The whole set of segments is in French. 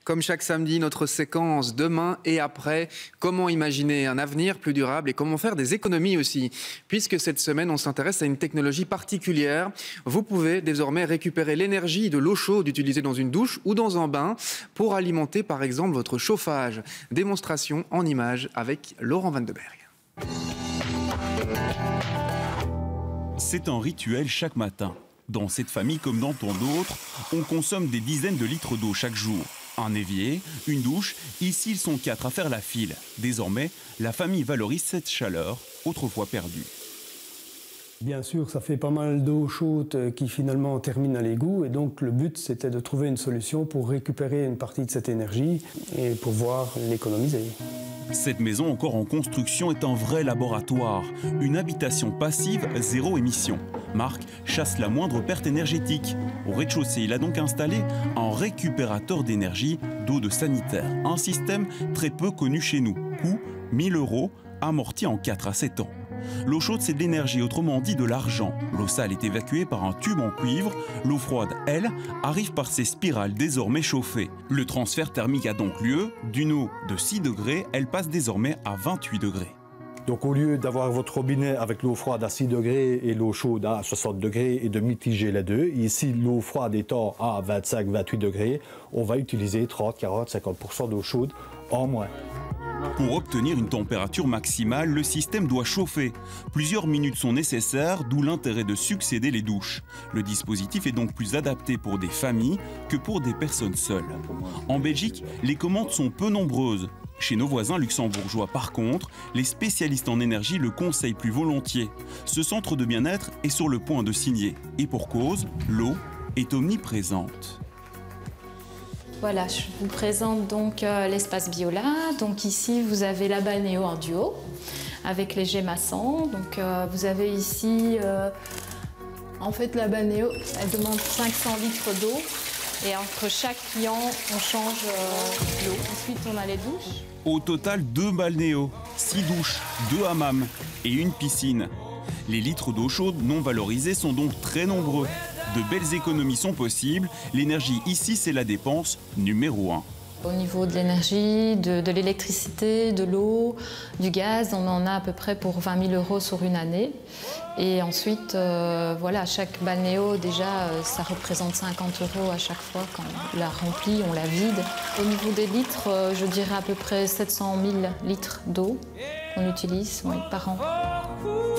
Comme chaque samedi, notre séquence demain et après. Comment imaginer un avenir plus durable et comment faire des économies aussi. Puisque cette semaine, on s'intéresse à une technologie particulière. Vous pouvez désormais récupérer l'énergie de l'eau chaude utilisée dans une douche ou dans un bain pour alimenter par exemple votre chauffage. Démonstration en images avec Laurent Van de Berg. C'est un rituel chaque matin. Dans cette famille comme dans tant d'autres, on consomme des dizaines de litres d'eau chaque jour. Un évier, une douche, ici ils sont 4 à faire la file. Désormais, la famille valorise cette chaleur, autrefois perdue. Bien sûr, ça fait pas mal d'eau chaude qui finalement termine à l'égout et donc le but c'était de trouver une solution pour récupérer une partie de cette énergie et pouvoir l'économiser. Cette maison encore en construction est un vrai laboratoire, une habitation passive zéro émission. Marc chasse la moindre perte énergétique. Au rez-de-chaussée, il a donc installé un récupérateur d'énergie d'eau de sanitaire. Un système très peu connu chez nous. Coût 1 000 €, amorti en 4 à 7 ans. L'eau chaude, c'est de l'énergie, autrement dit de l'argent. L'eau sale est évacuée par un tube en cuivre. L'eau froide, elle, arrive par ces spirales désormais chauffées. Le transfert thermique a donc lieu. D'une eau de 6 degrés, elle passe désormais à 28 degrés. Donc au lieu d'avoir votre robinet avec l'eau froide à 6 degrés et l'eau chaude à 60 degrés et de mitiger les deux, ici l'eau froide étant à 25-28 degrés, on va utiliser 30, 40, 50% d'eau chaude en moins. Pour obtenir une température maximale, le système doit chauffer. Plusieurs minutes sont nécessaires, d'où l'intérêt de succéder les douches. Le dispositif est donc plus adapté pour des familles que pour des personnes seules. En Belgique, les commandes sont peu nombreuses. Chez nos voisins luxembourgeois, par contre, les spécialistes en énergie le conseillent plus volontiers. Ce centre de bien-être est sur le point de signer. Et pour cause, l'eau est omniprésente. Voilà, je vous présente donc l'espace Biola. Donc ici, vous avez la Balnéo en duo avec les Gémassans. Donc vous avez ici, en fait, la Balnéo, elle demande 500 litres d'eau. Et entre chaque client, on change l'eau. Ensuite, on a les douches. Au total, 2 balnéos, 6 douches, 2 hammams et une piscine. Les litres d'eau chaude non valorisés sont donc très nombreux. De belles économies sont possibles. L'énergie ici, c'est la dépense numéro 1. Au niveau de l'énergie, de l'électricité, de l'eau, du gaz, on en a à peu près pour 20 000 € sur une année. Et ensuite, voilà, chaque balnéo, déjà, ça représente 50 € à chaque fois quand on la remplit, on la vide. Au niveau des litres, je dirais à peu près 700 000 litres d'eau qu'on utilise par an.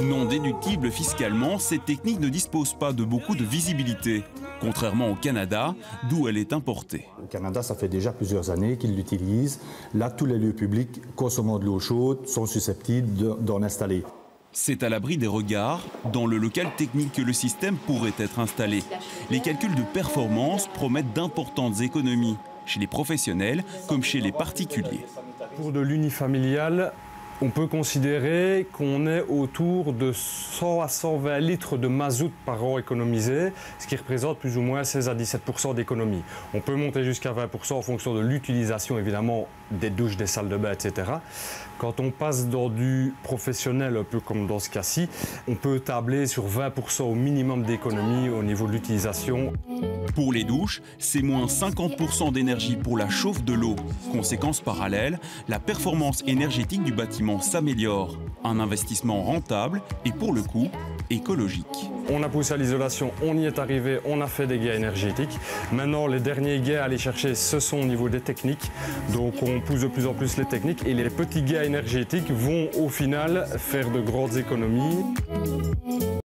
Non déductible fiscalement, cette technique ne dispose pas de beaucoup de visibilité, contrairement au Canada, d'où elle est importée. Au Canada, ça fait déjà plusieurs années qu'ils l'utilisent. Là, tous les lieux publics consommant de l'eau chaude sont susceptibles d'en installer. C'est à l'abri des regards, dans le local technique que le système pourrait être installé. Les calculs de performance promettent d'importantes économies, chez les professionnels comme chez les particuliers. Pour de l'unifamilial, on peut considérer qu'on est autour de 100 à 120 litres de mazout par an économisé, ce qui représente plus ou moins 16 à 17% d'économie. On peut monter jusqu'à 20% en fonction de l'utilisation évidemment des douches, des salles de bain, etc. Quand on passe dans du professionnel, un peu comme dans ce cas-ci, on peut tabler sur 20% au minimum d'économie au niveau de l'utilisation. Pour les douches, c'est moins 50% d'énergie pour la chauffe de l'eau. Conséquence parallèle, la performance énergétique du bâtiment s'améliore. Un investissement rentable et pour le coup, écologique. On a poussé à l'isolation, on y est arrivé, on a fait des gains énergétiques. Maintenant, les derniers gains à aller chercher, ce sont au niveau des techniques. Donc on pousse de plus en plus les techniques et les petits gains énergétiques vont au final faire de grandes économies.